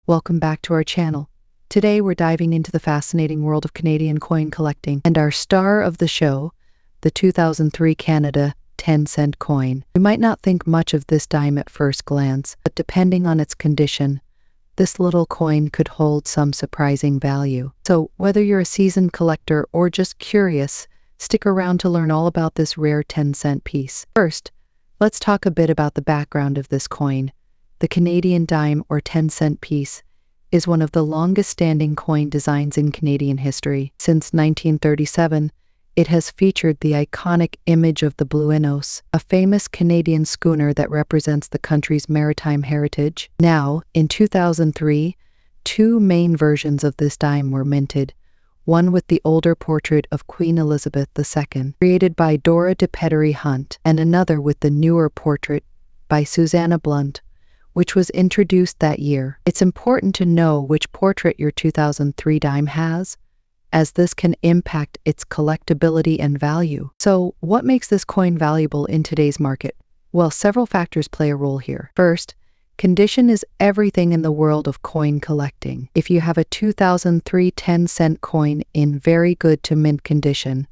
Welcome back to our channel. Today we're diving into the fascinating world of Canadian coin collecting, and our star of the show, the 2003 Canada 10-cent coin. You might not think much of this dime at first glance, but depending on its condition, this little coin could hold some surprising value. So whether you're a seasoned collector or just curious, stick around to learn all about this rare 10-cent piece. First, let's talk a bit about the background of this coin. The Canadian dime or 10-cent piece is one of the longest-standing coin designs in Canadian history. Since 1937, it has featured the iconic image of the Bluenos, a famous Canadian schooner that represents the country's maritime heritage. Now, in 2003, two main versions of this dime were minted, one with the older portrait of Queen Elizabeth II, created by Dora de Pedery Hunt, and another with the newer portrait by Susanna Blunt, which was introduced that year. It's important to know which portrait your 2003 dime has, as this can impact its collectability and value. So, what makes this coin valuable in today's market? Well, several factors play a role here. First, condition is everything in the world of coin collecting. If you have a 2003 10-cent coin in very good to mint condition,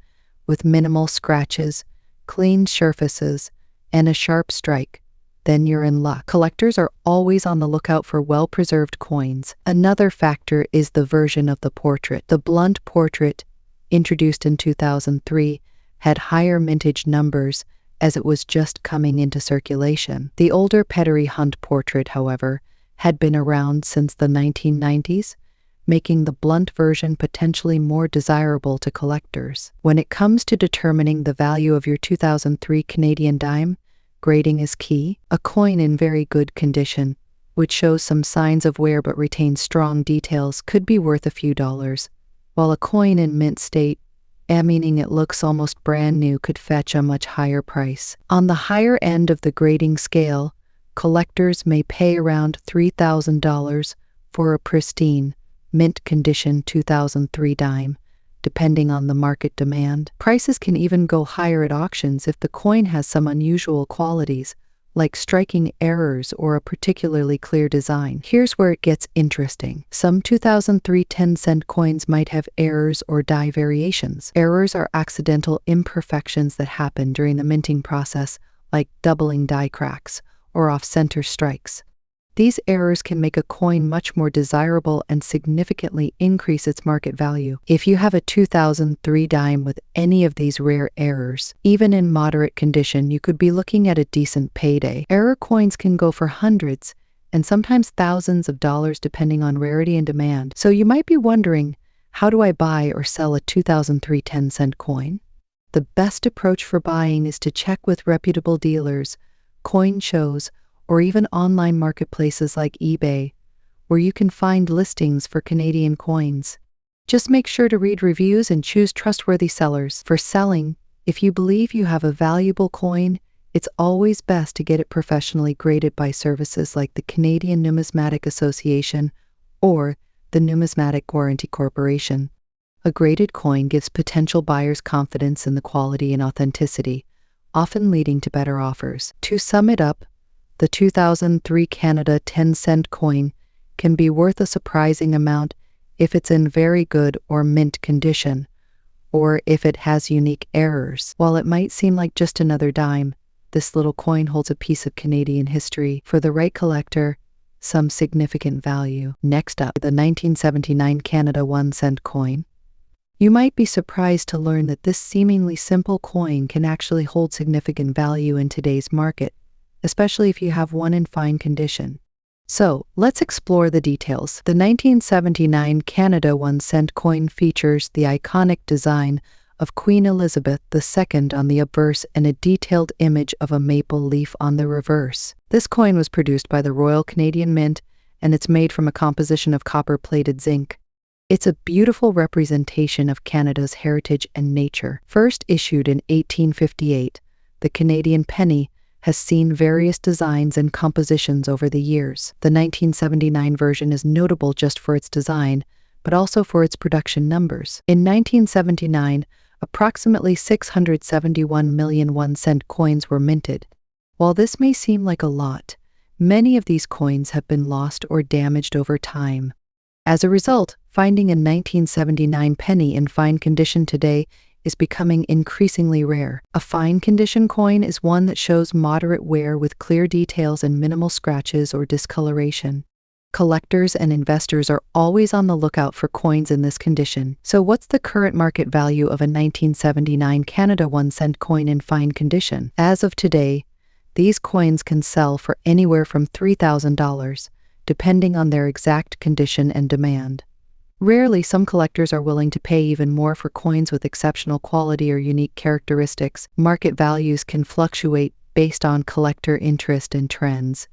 with minimal scratches, clean surfaces, and a sharp strike, then you're in luck. Collectors are always on the lookout for well-preserved coins. Another factor is the version of the portrait. The Blunt portrait, introduced in 2003, had higher mintage numbers as it was just coming into circulation. The older Pedery Hunt portrait, however, had been around since the 1990s, making the Blunt version potentially more desirable to collectors. When it comes to determining the value of your 2003 Canadian dime, grading is key. A coin in very good condition, which shows some signs of wear but retains strong details, could be worth a few dollars, while a coin in mint state, meaning it looks almost brand new, could fetch a much higher price. On the higher end of the grading scale, collectors may pay around $3,000 for a pristine, mint condition 2003 dime, depending on the market demand. Prices can even go higher at auctions if the coin has some unusual qualities, like striking errors or a particularly clear design. Here's where it gets interesting. Some 2003 10-cent coins might have errors or die variations. Errors are accidental imperfections that happen during the minting process, like doubling die cracks or off-center strikes. These errors can make a coin much more desirable and significantly increase its market value. If you have a 2003 dime with any of these rare errors, even in moderate condition, you could be looking at a decent payday. Error coins can go for hundreds and sometimes thousands of dollars depending on rarity and demand. So you might be wondering, how do I buy or sell a 2003 10-cent coin? The best approach for buying is to check with reputable dealers, coin shows, or even online marketplaces like eBay, where you can find listings for Canadian coins. Just make sure to read reviews and choose trustworthy sellers. For selling, if you believe you have a valuable coin, it's always best to get it professionally graded by services like the Canadian Numismatic Association or the Numismatic Warranty Corporation. A graded coin gives potential buyers confidence in the quality and authenticity, often leading to better offers. To sum it up, the 2003 Canada 10-cent coin can be worth a surprising amount if it's in very good or mint condition, or if it has unique errors. While it might seem like just another dime, this little coin holds a piece of Canadian history. For the right collector, some significant value. Next up, the 1979 Canada 1-cent coin. You might be surprised to learn that this seemingly simple coin can actually hold significant value in today's market, especially if you have one in fine condition. So, let's explore the details. The 1979 Canada 1-cent coin features the iconic design of Queen Elizabeth II on the obverse and a detailed image of a maple leaf on the reverse. This coin was produced by the Royal Canadian Mint, and it's made from a composition of copper-plated zinc. It's a beautiful representation of Canada's heritage and nature. First issued in 1858, the Canadian penny has seen various designs and compositions over the years. The 1979 version is notable just for its design, but also for its production numbers. In 1979, approximately 671 million 1-cent coins were minted. While this may seem like a lot, Many of these coins have been lost or damaged over time. As a result, finding a 1979 penny in fine condition today is becoming increasingly rare. A fine condition coin is one that shows moderate wear with clear details and minimal scratches or discoloration. Collectors and investors are always on the lookout for coins in this condition. So what's the current market value of a 1979 Canada 1-cent coin in fine condition? As of today, these coins can sell for anywhere from $3,000, depending on their exact condition and demand. Rarely, some collectors are willing to pay even more for coins with exceptional quality or unique characteristics. Market values can fluctuate based on collector interest and trends.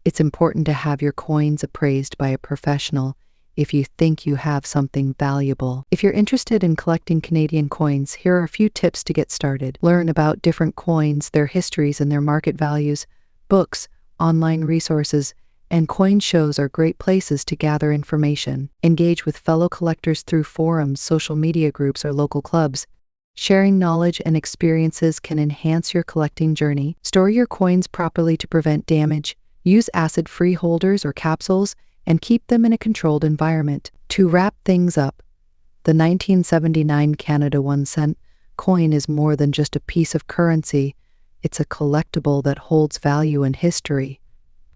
It's important to have your coins appraised by a professional if you think you have something valuable. If you're interested in collecting Canadian coins, here are a few tips to get started. Learn about different coins, their histories, and their market values. Books, online resources, and coin shows are great places to gather information. Engage with fellow collectors through forums, social media groups, or local clubs. Sharing knowledge and experiences can enhance your collecting journey. Store your coins properly to prevent damage. Use acid-free holders or capsules and keep them in a controlled environment. To wrap things up, the 1979 Canada 1-cent coin is more than just a piece of currency. It's a collectible that holds value and history.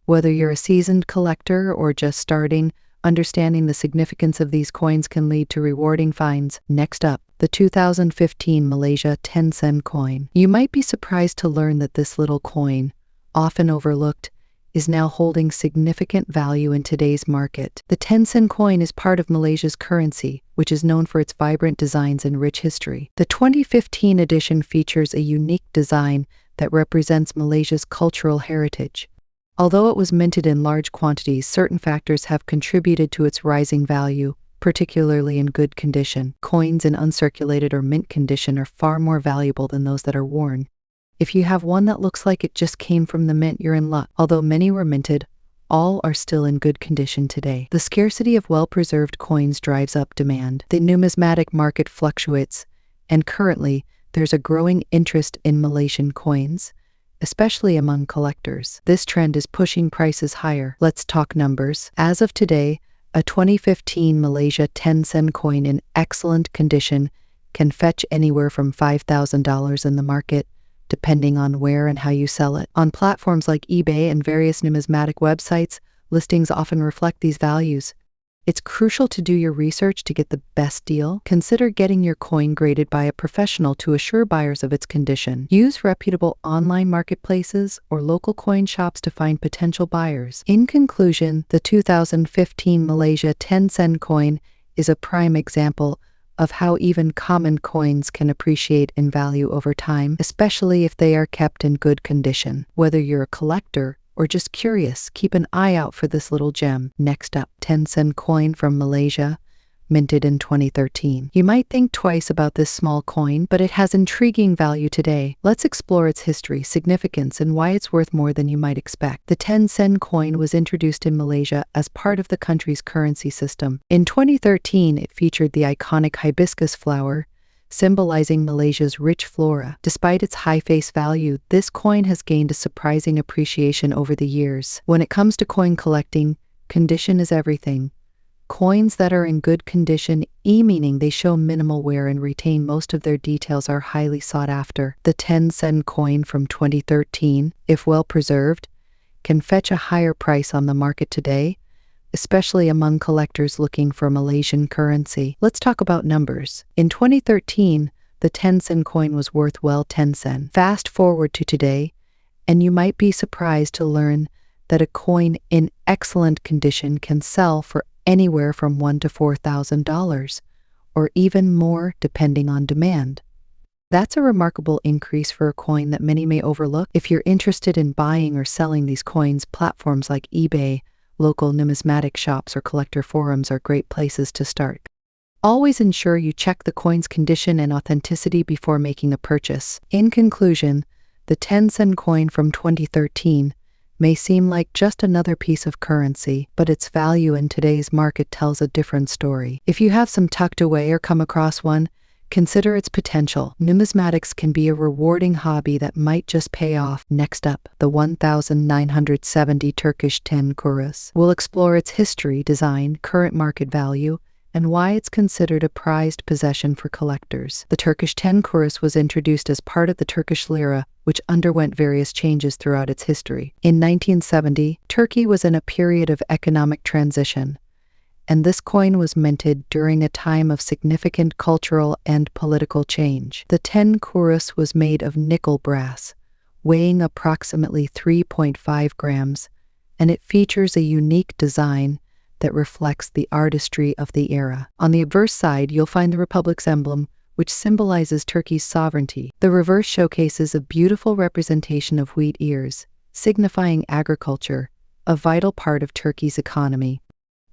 Whether you're a seasoned collector or just starting, understanding the significance of these coins can lead to rewarding finds. Next up, the 2015 Malaysia 10-cent coin. You might be surprised to learn that this little coin, often overlooked, is now holding significant value in today's market. The 10-cent coin is part of Malaysia's currency, which is known for its vibrant designs and rich history. The 2015 edition features a unique design that represents Malaysia's cultural heritage. Although it was minted in large quantities, certain factors have contributed to its rising value, particularly in good condition. Coins in uncirculated or mint condition are far more valuable than those that are worn. If you have one that looks like it just came from the mint, you're in luck. Although many were minted, all are still in good condition today. The scarcity of well-preserved coins drives up demand. The numismatic market fluctuates, and currently, there's a growing interest in Malaysian coins, especially among collectors. This trend is pushing prices higher. Let's talk numbers. As of today, a 2015 Malaysia 10-cent coin in excellent condition can fetch anywhere from $5,000 in the market, depending on where and how you sell it. On platforms like eBay and various numismatic websites, listings often reflect these values. It's crucial to do your research to get the best deal. Consider getting your coin graded by a professional to assure buyers of its condition. Use reputable online marketplaces or local coin shops to find potential buyers. In conclusion, the 2015 Malaysia 10-cent coin is a prime example of how even common coins can appreciate in value over time, especially if they are kept in good condition. Whether you're a collector or just curious, keep an eye out for this little gem. Next up, 10-cent coin from Malaysia, minted in 2013. You might think twice about this small coin, but it has intriguing value today. Let's explore its history, significance, and why it's worth more than you might expect. The 10-cent coin was introduced in Malaysia as part of the country's currency system. In 2013, it featured the iconic hibiscus flower, symbolizing Malaysia's rich flora. Despite its high face value, this coin has gained a surprising appreciation over the years. When it comes to coin collecting, condition is everything. Coins that are in good condition, meaning they show minimal wear and retain most of their details, are highly sought after. The 10-cent coin from 2013, if well preserved, can fetch a higher price on the market today, especially among collectors looking for Malaysian currency. Let's talk about numbers. In 2013, the 10-cent coin was worth well 10 cents. Fast forward to today, and you might be surprised to learn that a coin in excellent condition can sell for anywhere from $1,000 to $4,000, or even more depending on demand. That's a remarkable increase for a coin that many may overlook. If you're interested in buying or selling these coins, platforms like eBay, local numismatic shops, or collector forums are great places to start. Always ensure you check the coin's condition and authenticity before making a purchase. In conclusion, the 10-cent coin from 2013 may seem like just another piece of currency, but its value in today's market tells a different story. If you have some tucked away or come across one, Consider its potential. Numismatics can be a rewarding hobby that might just pay off. Next up, the 1970 Turkish 10 kuruş. We'll explore its history, design, current market value, and why it's considered a prized possession for collectors. The Turkish 10 kuruş was introduced as part of the Turkish lira, which underwent various changes throughout its history. In 1970, Turkey was in a period of economic transition, and this coin was minted during a time of significant cultural and political change. The 10 kuruş was made of nickel brass, weighing approximately 3.5 grams, and it features a unique design that reflects the artistry of the era. On the obverse side, you'll find the Republic's emblem, which symbolizes Turkey's sovereignty. The reverse showcases a beautiful representation of wheat ears, signifying agriculture, a vital part of Turkey's economy.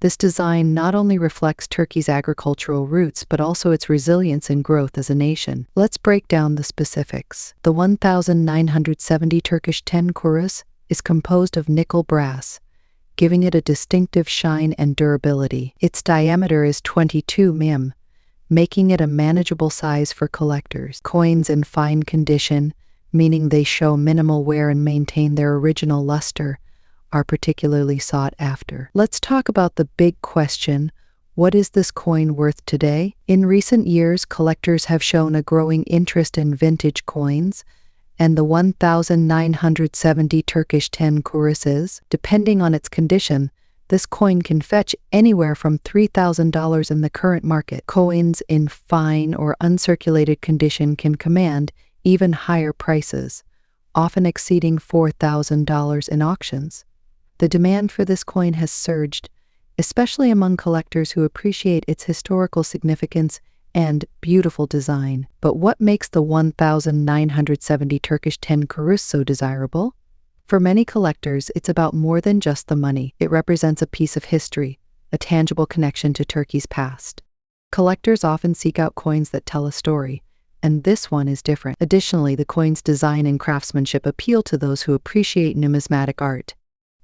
This design not only reflects Turkey's agricultural roots, but also its resilience and growth as a nation. Let's break down the specifics. The 1970 Turkish 10 kuruş is composed of nickel brass, giving it a distinctive shine and durability. Its diameter is 22 mm, making it a manageable size for collectors. Coins in fine condition, meaning they show minimal wear and maintain their original luster, are particularly sought after. Let's talk about the big question: what is this coin worth today? In recent years, collectors have shown a growing interest in vintage coins, and the 1970 Turkish 10 kuruş, depending on its condition, this coin can fetch anywhere from $3,000 in the current market. Coins in fine or uncirculated condition can command even higher prices, often exceeding $4,000 in auctions. The demand for this coin has surged, especially among collectors who appreciate its historical significance and beautiful design. But what makes the 1970 Turkish 10 kuruş so desirable? For many collectors, it's about more than just the money. It represents a piece of history, a tangible connection to Turkey's past. Collectors often seek out coins that tell a story, and this one is different. Additionally, the coin's design and craftsmanship appeal to those who appreciate numismatic art.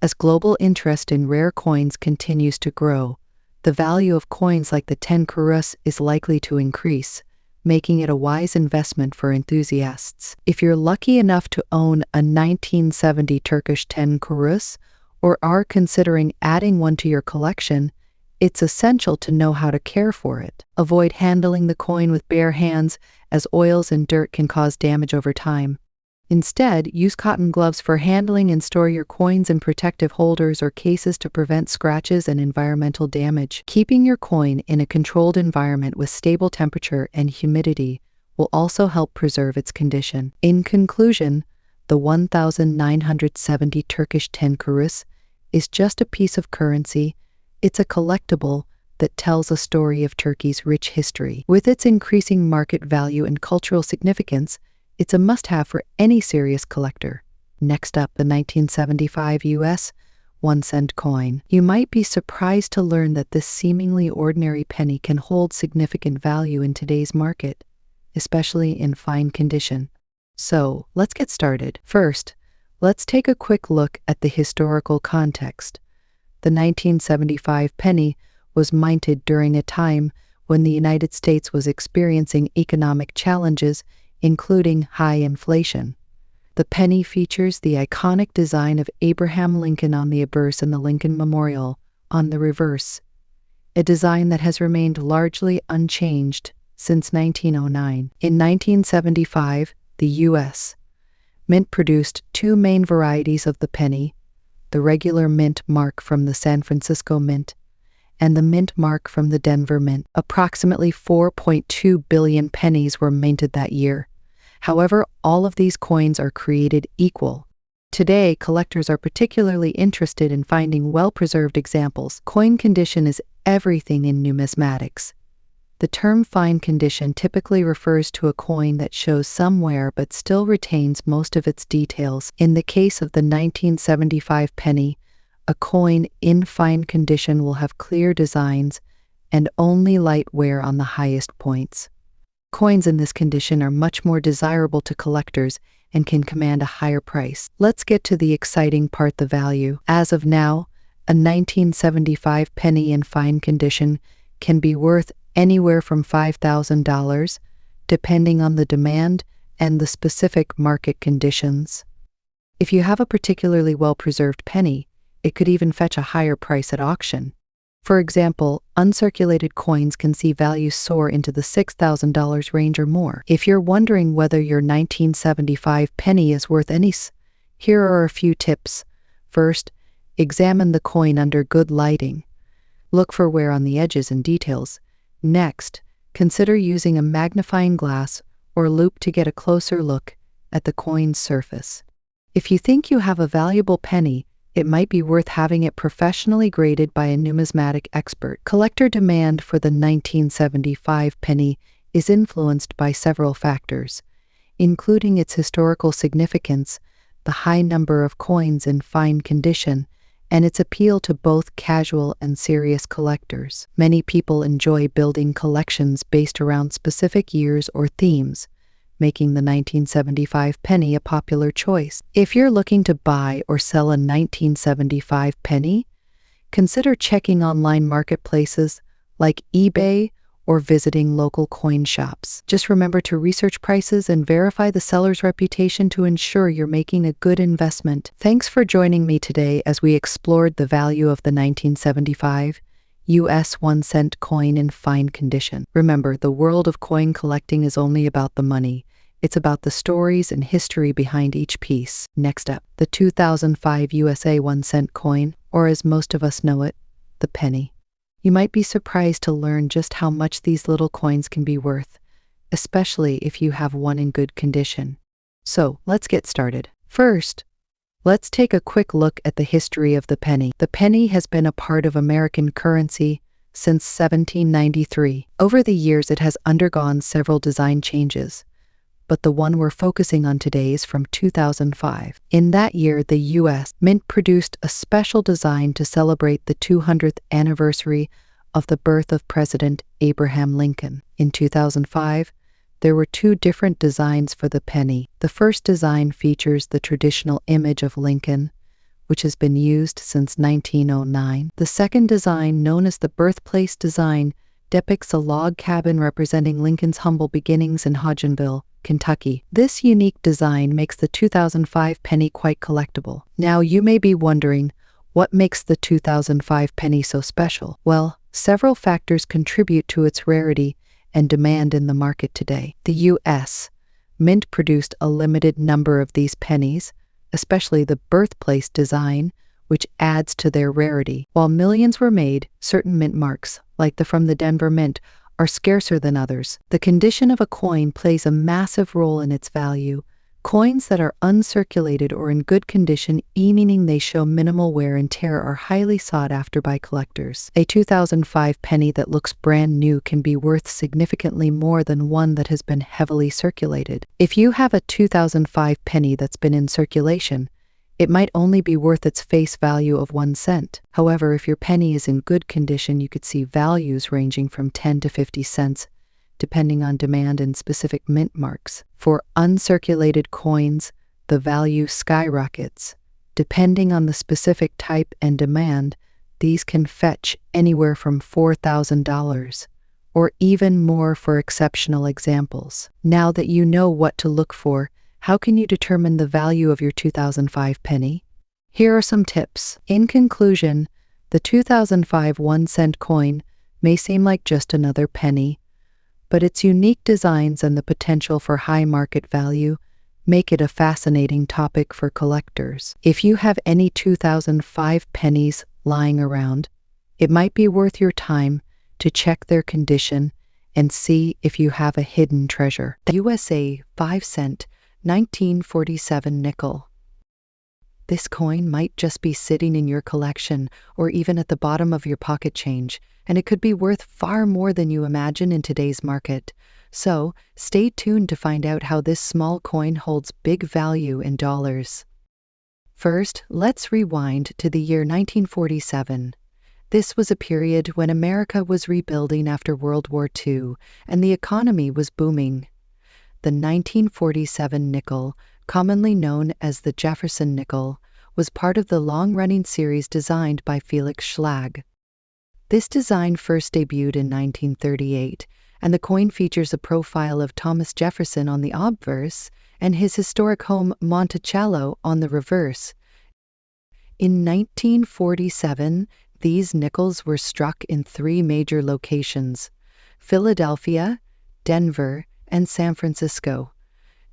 As global interest in rare coins continues to grow, the value of coins like the 10 kuruş is likely to increase, making it a wise investment for enthusiasts. If you're lucky enough to own a 1970 Turkish 10 kuruş or are considering adding one to your collection, it's essential to know how to care for it. Avoid handling the coin with bare hands, as oils and dirt can cause damage over time. Instead, use cotton gloves for handling and store your coins in protective holders or cases to prevent scratches and environmental damage. Keeping your coin in a controlled environment with stable temperature and humidity will also help preserve its condition. In conclusion, the 1970 Turkish 10 kuruş is just a piece of currency. It's a collectible that tells a story of Turkey's rich history. With its increasing market value and cultural significance, it's a must-have for any serious collector. Next up, the 1975 US 1-cent coin. You might be surprised to learn that this seemingly ordinary penny can hold significant value in today's market, especially in fine condition. So, let's get started. First, let's take a quick look at the historical context. The 1975 penny was minted during a time when the United States was experiencing economic challenges, including high inflation. The penny features the iconic design of Abraham Lincoln on the obverse and the Lincoln Memorial on the reverse, a design that has remained largely unchanged since 1909. In 1975, the U.S. Mint produced two main varieties of the penny: the regular mint mark from the San Francisco Mint and the mint mark from the Denver Mint. Approximately 4.2 billion pennies were minted that year. However, all of these coins are created equal. Today, collectors are particularly interested in finding well-preserved examples. Coin condition is everything in numismatics. The term fine condition typically refers to a coin that shows some wear but still retains most of its details. In the case of the 1975 penny, a coin in fine condition will have clear designs and only light wear on the highest points. Coins in this condition are much more desirable to collectors and can command a higher price. Let's get to the exciting part: the value. As of now, a 1975 penny in fine condition can be worth anywhere from $5,000 depending on the demand and the specific market conditions. If you have a particularly well-preserved penny, it could even fetch a higher price at auction. For example, uncirculated coins can see values soar into the $6,000 range or more. If you're wondering whether your 1975 penny is worth any, here are a few tips. First, examine the coin under good lighting. Look for wear on the edges and details. Next, consider using a magnifying glass or loupe to get a closer look at the coin's surface. If you think you have a valuable penny, it might be worth having it professionally graded by a numismatic expert. Collector demand for the 1975 penny is influenced by several factors, including its historical significance, the high number of coins in fine condition, and its appeal to both casual and serious collectors. Many people enjoy building collections based around specific years or themes, making the 1975 penny a popular choice. If you're looking to buy or sell a 1975 penny, consider checking online marketplaces like eBay or visiting local coin shops. Just remember to research prices and verify the seller's reputation to ensure you're making a good investment. Thanks for joining me today as we explored the value of the 1975 US 1-cent coin in fine condition. Remember, the world of coin collecting is only about the money. It's about the stories and history behind each piece. Next up, the 2005 USA 1-cent coin, or as most of us know it, the penny. You might be surprised to learn just how much these little coins can be worth, especially if you have one in good condition. So, let's get started. First, let's take a quick look at the history of the penny. The penny has been a part of American currency since 1793. Over the years, it has undergone several design changes, but the one we're focusing on today is from 2005. In that year, the U.S. Mint produced a special design to celebrate the 200th anniversary of the birth of President Abraham Lincoln. In 2005, there were two different designs for the penny. The first design features the traditional image of Lincoln, which has been used since 1909. The second design, known as the birthplace design, depicts a log cabin representing Lincoln's humble beginnings in Hodgenville, Kentucky. This unique design makes the 2005 penny quite collectible. Now, you may be wondering, what makes the 2005 penny so special? Well, several factors contribute to its rarity and demand in the market today. The U.S. Mint produced a limited number of these pennies, especially the birthplace design, which adds to their rarity. While millions were made, certain mint marks, like the from the Denver Mint, are scarcer than others. The condition of a coin plays a massive role in its value. Coins that are uncirculated or in good condition, meaning they show minimal wear and tear, are highly sought after by collectors. A 2005 penny that looks brand new can be worth significantly more than one that has been heavily circulated. If you have a 2005 penny that's been in circulation, it might only be worth its face value of 1 cent. However, if your penny is in good condition, you could see values ranging from 10 to 50 cents, depending on demand and specific mint marks. For uncirculated coins, the value skyrockets. Depending on the specific type and demand, these can fetch anywhere from $4,000 or even more for exceptional examples. Now that you know what to look for, how can you determine the value of your 2005 penny? Here are some tips. In conclusion, the 2005 1-cent coin may seem like just another penny, but its unique designs and the potential for high market value make it a fascinating topic for collectors. If you have any 2005 pennies lying around, it might be worth your time to check their condition and see if you have a hidden treasure. The USA 5-cent 1947 nickel. This coin might just be sitting in your collection or even at the bottom of your pocket change, and it could be worth far more than you imagine in today's market. So, stay tuned to find out how this small coin holds big value in dollars. First, let's rewind to the year 1947. This was a period when America was rebuilding after World War II, and the economy was booming. The 1947 nickel, commonly known as the Jefferson nickel, was part of the long-running series designed by Felix Schlag. This design first debuted in 1938 and the coin features a profile of Thomas Jefferson on the obverse and his historic home Monticello on the reverse. In 1947, these nickels were struck in 3 major locations: Philadelphia, Denver, and San Francisco.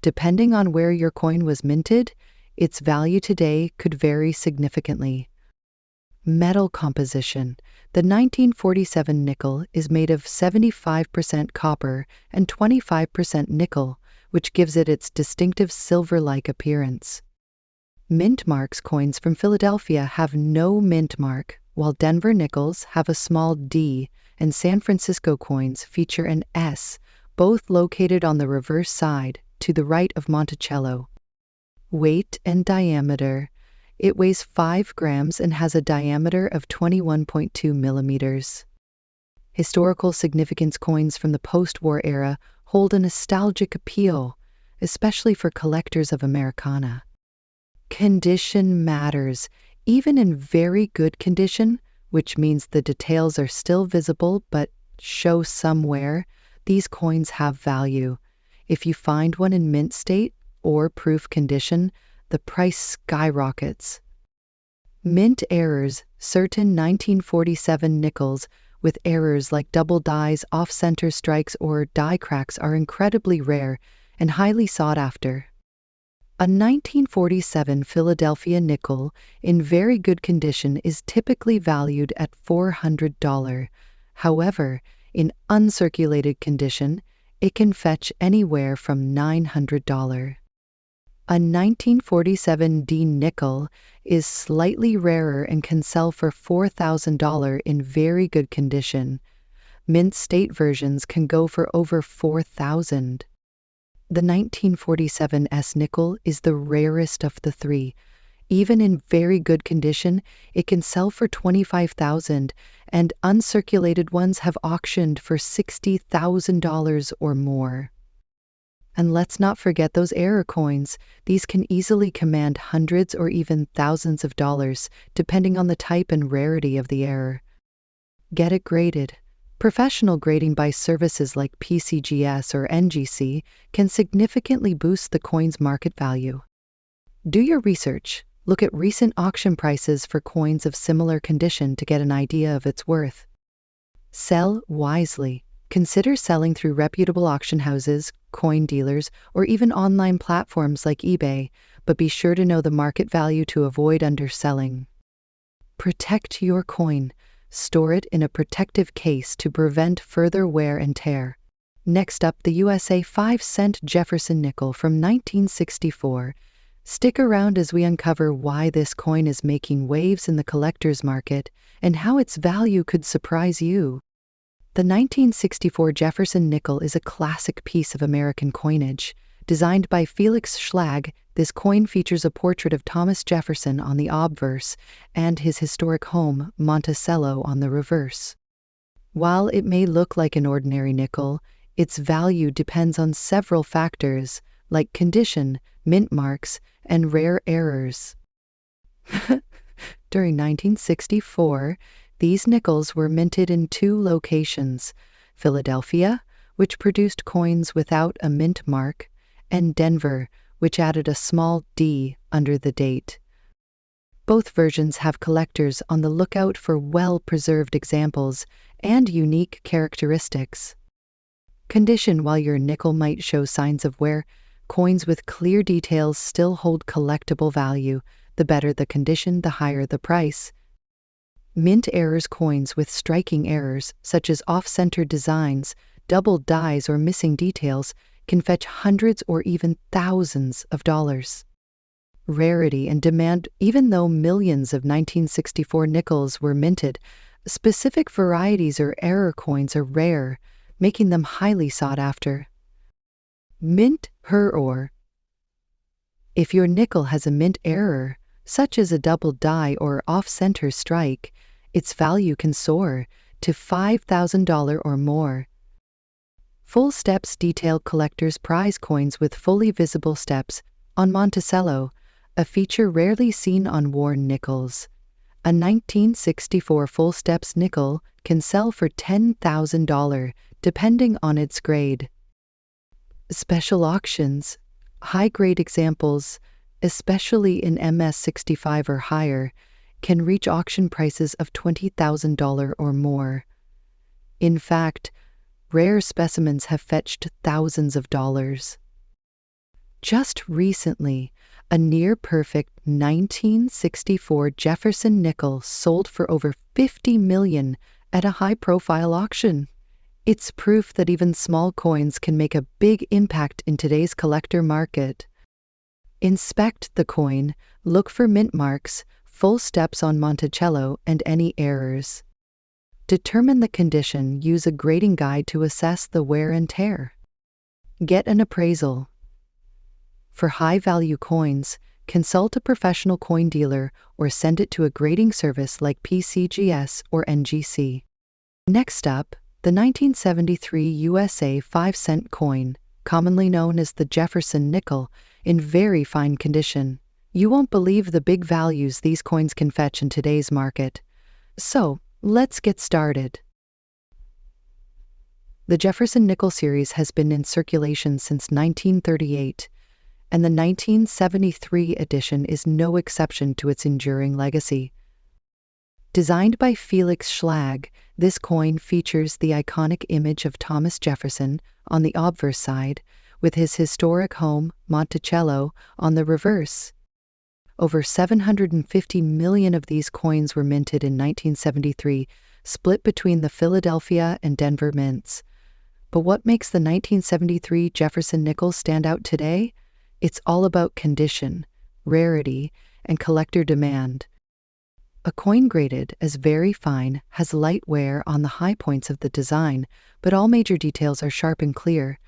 Depending on where your coin was minted, its value today could vary significantly. Metal composition. The 1947 nickel is made of 75% copper and 25% nickel, which gives it its distinctive silver-like appearance. Mint marks coins from Philadelphia have no mint mark, while Denver nickels have a small D, and San Francisco coins feature an S, both located on the reverse side, to the right of Monticello. Weight and diameter. It weighs 5 grams and has a diameter of 21.2 millimeters. Historical significance. Coins from the post-war era hold a nostalgic appeal, especially for collectors of Americana. Condition matters. Even in very good condition, which means the details are still visible but show some wear, these coins have value. If you find one in mint state or proof condition, the price skyrockets. Mint errors. Certain 1947 nickels with errors like double dies, off-center strikes, or die cracks are incredibly rare and highly sought after. A 1947 Philadelphia nickel in very good condition is typically valued at $400. However, in uncirculated condition, it can fetch anywhere from $900. A 1947 D nickel is slightly rarer and can sell for $4,000 in very good condition. Mint state versions can go for over $4,000. The 1947 S nickel is the rarest of the 3. Even in very good condition, it can sell for $25,000, and uncirculated ones have auctioned for $60,000 or more. And let's not forget those error coins. These can easily command hundreds or even thousands of dollars, depending on the type and rarity of the error. Get it graded. Professional grading by services like PCGS or NGC can significantly boost the coin's market value. Do your research. Look at recent auction prices for coins of similar condition to get an idea of its worth. Sell wisely. Consider selling through reputable auction houses, coin dealers, or even online platforms like eBay, but be sure to know the market value to avoid underselling. Protect your coin. Store it in a protective case to prevent further wear and tear. Next up, the USA 5-cent Jefferson nickel from 1964. Stick around as we uncover why this coin is making waves in the collector's market and how its value could surprise you. The 1964 Jefferson nickel is a classic piece of American coinage. Designed by Felix Schlag, this coin features a portrait of Thomas Jefferson on the obverse and his historic home, Monticello, on the reverse. While it may look like an ordinary nickel, its value depends on several factors, like condition, mint marks, and rare errors. During 1964, these nickels were minted in 2 locations: Philadelphia, which produced coins without a mint mark, and Denver, which added a small D under the date. Both versions have collectors on the lookout for well-preserved examples and unique characteristics. Condition. While your nickel might show signs of wear, coins with clear details still hold collectible value. The better the condition, the higher the price. Mint errors. Coins with striking errors, such as off-center designs, double dies, or missing details, can fetch hundreds or even thousands of dollars. Rarity and demand. Even though millions of 1964 nickels were minted, specific varieties or error coins are rare, making them highly sought after. Mint error. If your nickel has a mint error, such as a double die or off-center strike, its value can soar to $5,000 or more. Full steps. Detail. Collectors prize coins with fully visible steps on Monticello, a feature rarely seen on worn nickels. A 1964 full steps nickel can sell for $10,000, depending on its grade. Special auctions. High-grade examples, especially in MS65 or higher, can reach auction prices of $20,000 or more. In fact, rare specimens have fetched thousands of dollars. Just recently, a near-perfect 1964 Jefferson nickel sold for over $50 million at a high-profile auction. It's proof that even small coins can make a big impact in today's collector market. Inspect the coin, look for mint marks, full steps on Monticello, and any errors. Determine the condition, use a grading guide to assess the wear and tear. Get an appraisal. For high-value coins, consult a professional coin dealer or send it to a grading service like PCGS or NGC. Next up, the 1973 USA 5-cent coin, commonly known as the Jefferson nickel, in very fine condition. You won't believe the big values these coins can fetch in today's market. So, let's get started. The Jefferson nickel series has been in circulation since 1938, and the 1973 edition is no exception to its enduring legacy. Designed by Felix Schlag, this coin features the iconic image of Thomas Jefferson on the obverse side, with his historic home, Monticello, on the reverse. Over 750 million of these coins were minted in 1973, split between the Philadelphia and Denver mints. But what makes the 1973 Jefferson nickel stand out today? It's all about condition, rarity, and collector demand. A coin graded as very fine has light wear on the high points of the design, but all major details are sharp and clear.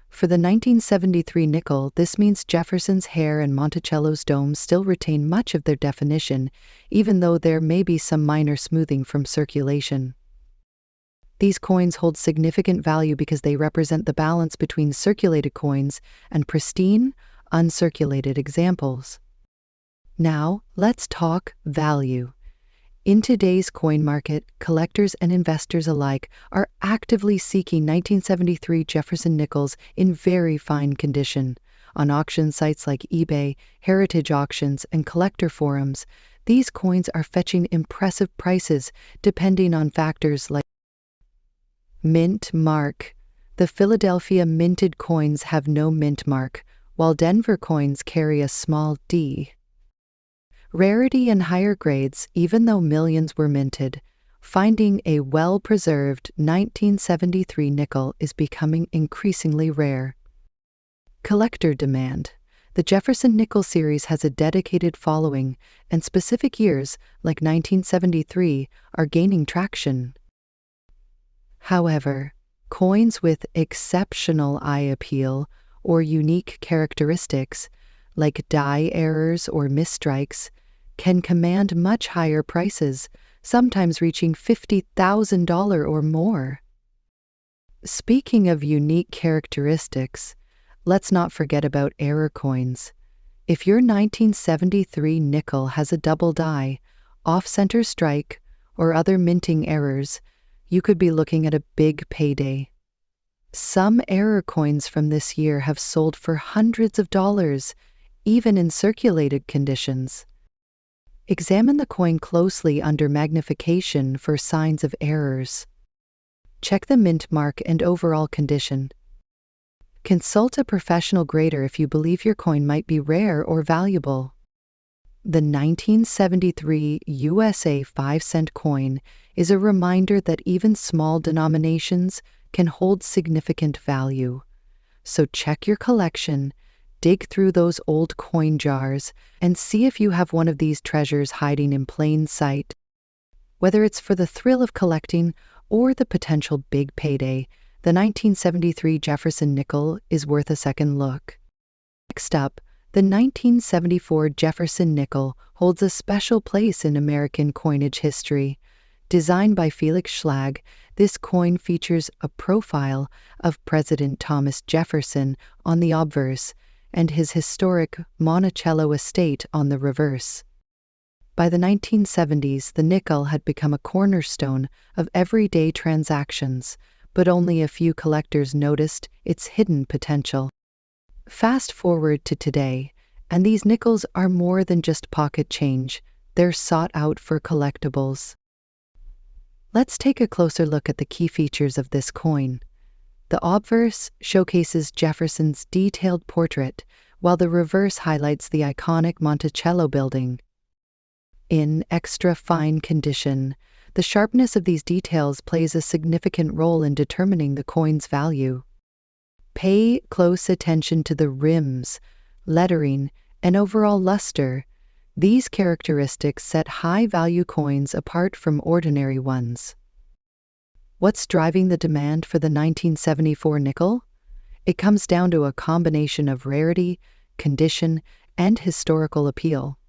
For the 1973 nickel, this means Jefferson's hair and Monticello's dome still retain much of their definition, even though there may be some minor smoothing from circulation. These coins hold significant value because they represent the balance between circulated coins and pristine, uncirculated examples. Now, let's talk value. In today's coin market, collectors and investors alike are actively seeking 1973 Jefferson nickels in very fine condition. On auction sites like eBay, heritage auctions, and collector forums, these coins are fetching impressive prices depending on factors like mint mark. The Philadelphia minted coins have no mint mark, while Denver coins carry a small D. Rarity and higher grades, even though millions were minted, finding a well-preserved 1973 nickel is becoming increasingly rare. Collector demand. The Jefferson nickel series has a dedicated following, and specific years, like 1973, are gaining traction. However, coins with exceptional eye appeal or unique characteristics, like die errors or misstrikes, can command much higher prices, sometimes reaching $50,000 or more. Speaking of unique characteristics, let's not forget about error coins. If your 1973 nickel has a double die, off-center strike, or other minting errors, you could be looking at a big payday. Some error coins from this year have sold for hundreds of dollars, even in circulated conditions. Examine the coin closely under magnification for signs of errors. Check the mint mark and overall condition. Consult a professional grader if you believe your coin might be rare or valuable. The 1973 USA 5-cent coin is a reminder that even small denominations can hold significant value. So check your collection, dig through those old coin jars, and see if you have one of these treasures hiding in plain sight. Whether it's for the thrill of collecting or the potential big payday, the 1973 Jefferson nickel is worth a second look. Next up, the 1974 Jefferson nickel holds a special place in American coinage history. Designed by Felix Schlag, this coin features a profile of President Thomas Jefferson on the obverse and his historic Monticello estate on the reverse. By the 1970s, the nickel had become a cornerstone of everyday transactions, but only a few collectors noticed its hidden potential. Fast forward to today, and these nickels are more than just pocket change. They're sought out for collectibles. Let's take a closer look at the key features of this coin. The obverse showcases Jefferson's detailed portrait, while the reverse highlights the iconic Monticello building. In extra fine condition, the sharpness of these details plays a significant role in determining the coin's value. Pay close attention to the rims, lettering, and overall luster. These characteristics set high-value coins apart from ordinary ones. What's driving the demand for the 1974 nickel? It comes down to a combination of rarity, condition, and historical appeal.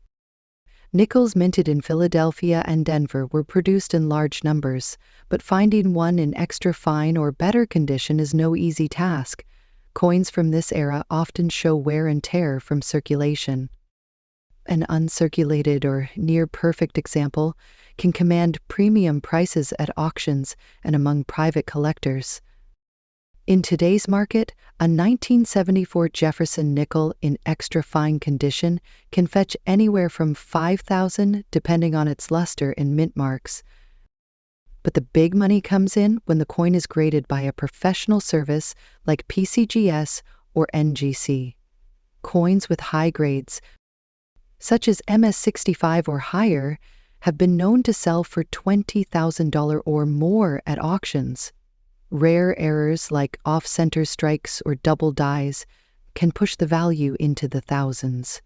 Nickels minted in Philadelphia and Denver were produced in large numbers, but finding one in extra fine or better condition is no easy task. Coins from this era often show wear and tear from circulation. An uncirculated or near-perfect example can command premium prices at auctions and among private collectors. In today's market, a 1974 Jefferson nickel in extra fine condition can fetch anywhere from $5,000 depending on its luster and mint marks. But the big money comes in when the coin is graded by a professional service like PCGS or NGC. Coins with high grades, such as MS65 or higher, have been known to sell for $20,000 or more at auctions. Rare errors like off-center strikes or double dies can push the value into the thousands.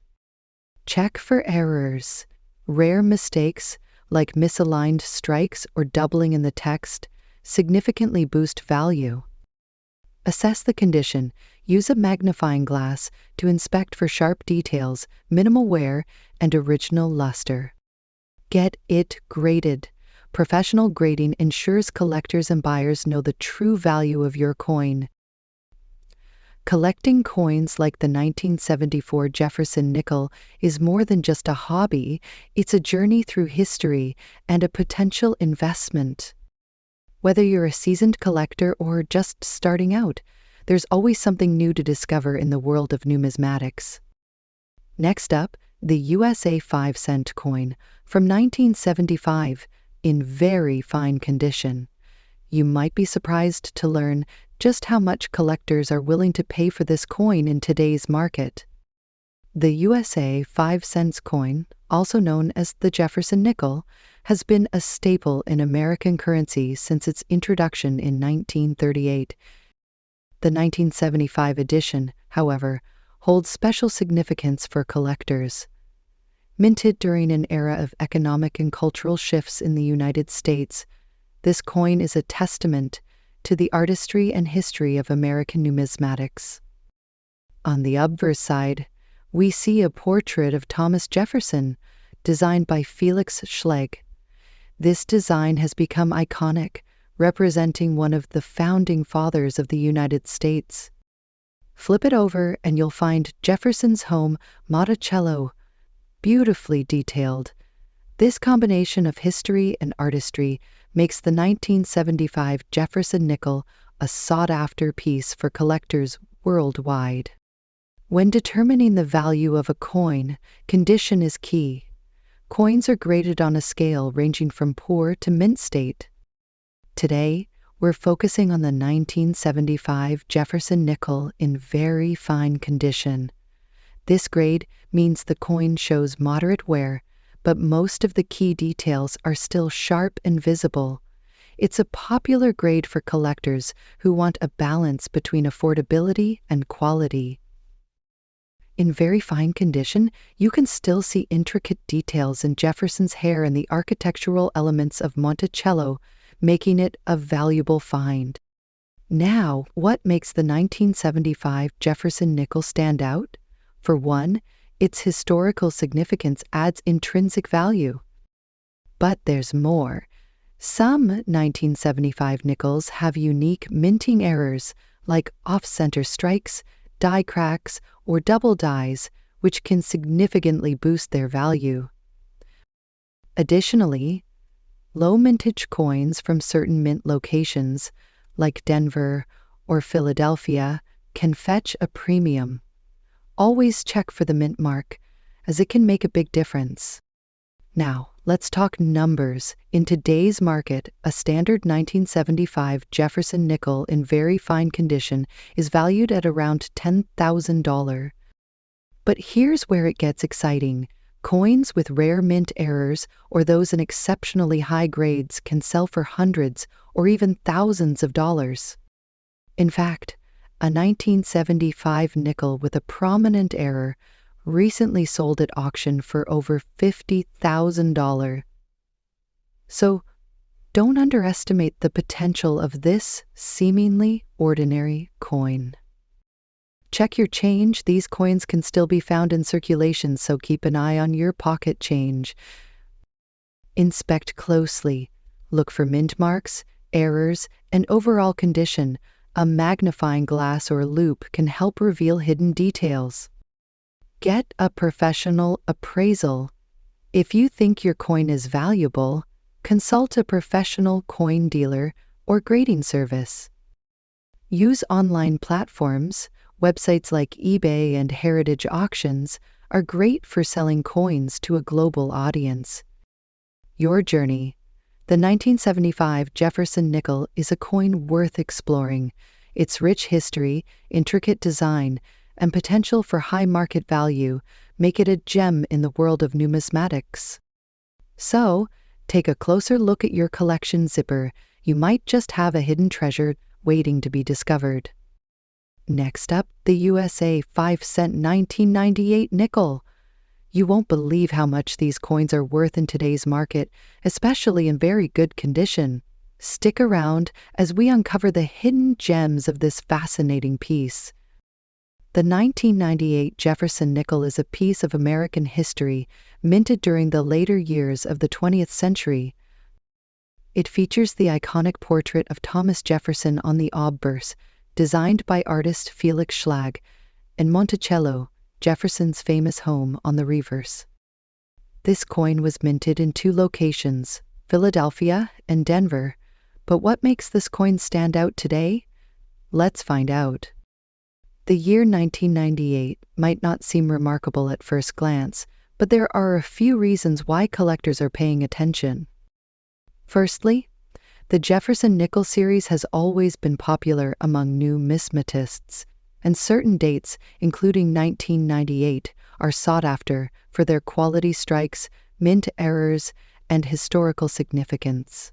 Check for errors. Rare mistakes, like misaligned strikes or doubling in the text, significantly boost value. Assess the condition. Use a magnifying glass to inspect for sharp details, minimal wear, and original luster. Get it graded. Professional grading ensures collectors and buyers know the true value of your coin. Collecting coins like the 1974 Jefferson nickel is more than just a hobby, it's a journey through history and a potential investment. Whether you're a seasoned collector or just starting out, there's always something new to discover in the world of numismatics. Next up, the USA 5-cent coin from 1975, in very fine condition. You might be surprised to learn just how much collectors are willing to pay for this coin in today's market. The USA 5-cent coin, also known as the Jefferson nickel, has been a staple in American currency since its introduction in 1938. The 1975 edition, however, holds special significance for collectors. Minted during an era of economic and cultural shifts in the United States, this coin is a testament to the artistry and history of American numismatics. On the obverse side, we see a portrait of Thomas Jefferson, designed by Felix Schlegel. This design has become iconic, representing one of the founding fathers of the United States. Flip it over and you'll find Jefferson's home, Monticello, beautifully detailed. This combination of history and artistry makes the 1975 Jefferson nickel a sought-after piece for collectors worldwide. When determining the value of a coin, condition is key. Coins are graded on a scale ranging from poor to mint state. Today, we're focusing on the 1975 Jefferson nickel in very fine condition. This grade means the coin shows moderate wear, but most of the key details are still sharp and visible. It's a popular grade for collectors who want a balance between affordability and quality. In very fine condition, you can still see intricate details in Jefferson's hair and the architectural elements of Monticello, making it a valuable find. Now, what makes the 1975 Jefferson nickel stand out? For one, its historical significance adds intrinsic value. But there's more. Some 1975 nickels have unique minting errors, like off-center strikes, die cracks, or double dies, which can significantly boost their value. Additionally, low mintage coins from certain mint locations, like Denver or Philadelphia, can fetch a premium. Always check for the mint mark, as it can make a big difference. Now, let's talk numbers. In today's market, a standard 1975 Jefferson nickel in very fine condition is valued at around $10,000. But here's where it gets exciting. Coins with rare mint errors or those in exceptionally high grades can sell for hundreds or even thousands of dollars. In fact, a 1975 nickel with a prominent error recently sold at auction for over $50,000. So, don't underestimate the potential of this seemingly ordinary coin. Check your change. These coins can still be found in circulation, so keep an eye on your pocket change. Inspect closely. Look for mint marks, errors, and overall condition. A magnifying glass or loupe can help reveal hidden details. Get a professional appraisal. If you think your coin is valuable, consult a professional coin dealer or grading service. Use online platforms. Websites like eBay and Heritage Auctions are great for selling coins to a global audience. Your journey. The 1975 Jefferson nickel is a coin worth exploring. Its rich history, intricate design, and potential for high market value make it a gem in the world of numismatics. So, take a closer look at your collection zipper. You might just have a hidden treasure waiting to be discovered. Next up, the USA 5-cent 1998 nickel. You won't believe how much these coins are worth in today's market, especially in very good condition. Stick around as we uncover the hidden gems of this fascinating piece. The 1998 Jefferson nickel is a piece of American history minted during the later years of the 20th century. It features the iconic portrait of Thomas Jefferson on the obverse, designed by artist Felix Schlag, and Monticello, Jefferson's famous home, on the reverse. This coin was minted in two locations, Philadelphia and Denver. But what makes this coin stand out today? Let's find out. The year 1998 might not seem remarkable at first glance, but there are a few reasons why collectors are paying attention. Firstly, the Jefferson nickel series has always been popular among numismatists, and certain dates, including 1998, are sought after for their quality strikes, mint errors, and historical significance.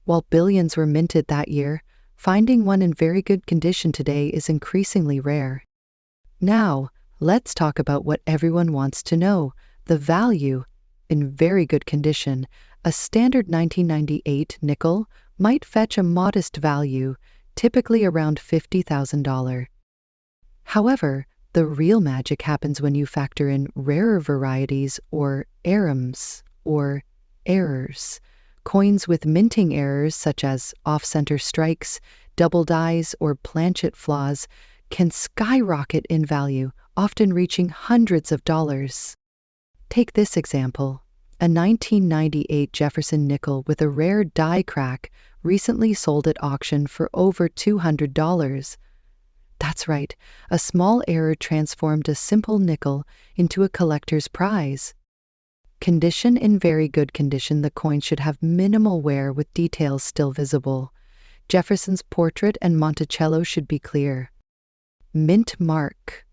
While billions were minted that year, finding one in very good condition today is increasingly rare. Now, let's talk about what everyone wants to know: the value. In very good condition, a standard 1998 nickel might fetch a modest value, typically around $50,000. However, the real magic happens when you factor in rarer varieties or errors. Coins with minting errors such as off-center strikes, double dies, or planchet flaws can skyrocket in value, often reaching hundreds of dollars. Take this example. A 1998 Jefferson nickel with a rare die crack recently sold at auction for over $200. That's right, a small error transformed a simple nickel into a collector's prize. Condition: in very good condition, the coin should have minimal wear with details still visible. Jefferson's portrait and Monticello should be clear. Mint mark.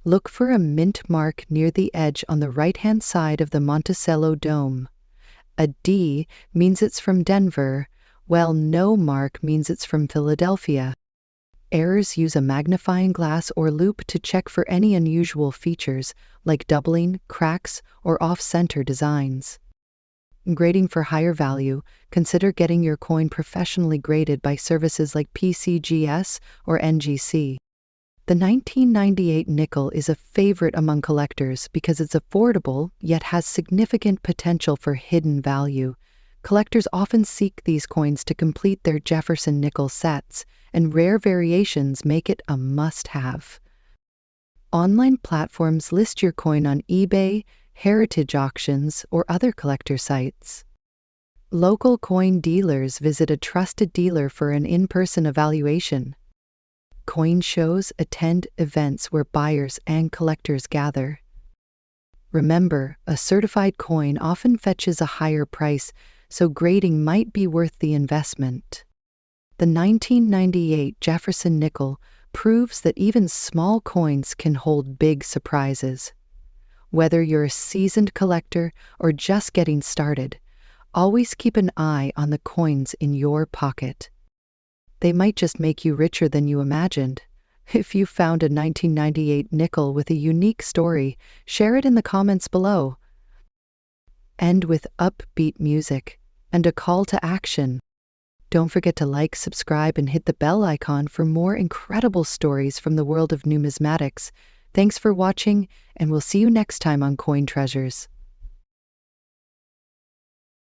Look for a mint mark near the edge on the right-hand side of the Monticello dome. A D means it's from Denver, while no mark means it's from Philadelphia. Errors: use a magnifying glass or loupe to check for any unusual features, like doubling, cracks, or off-center designs. Grading: for higher value, consider getting your coin professionally graded by services like PCGS or NGC. The 1998 nickel is a favorite among collectors because it's affordable yet has significant potential for hidden value. Collectors often seek these coins to complete their Jefferson nickel sets, and rare variations make it a must-have. Online platforms list your coin on eBay, Heritage Auctions, or other collector sites. Local coin dealers visit a trusted dealer for an in-person evaluation. Coin shows attend events where buyers and collectors gather. Remember, a certified coin often fetches a higher price, so grading might be worth the investment. The 1998 Jefferson nickel proves that even small coins can hold big surprises. Whether you're a seasoned collector or just getting started, always keep an eye on the coins in your pocket. They might just make you richer than you imagined. If you found a 1998 nickel with a unique story, share it in the comments below. End with upbeat music and a call to action. Don't forget to like, subscribe, and hit the bell icon for more incredible stories from the world of numismatics. Thanks for watching, and we'll see you next time on Coin Treasures.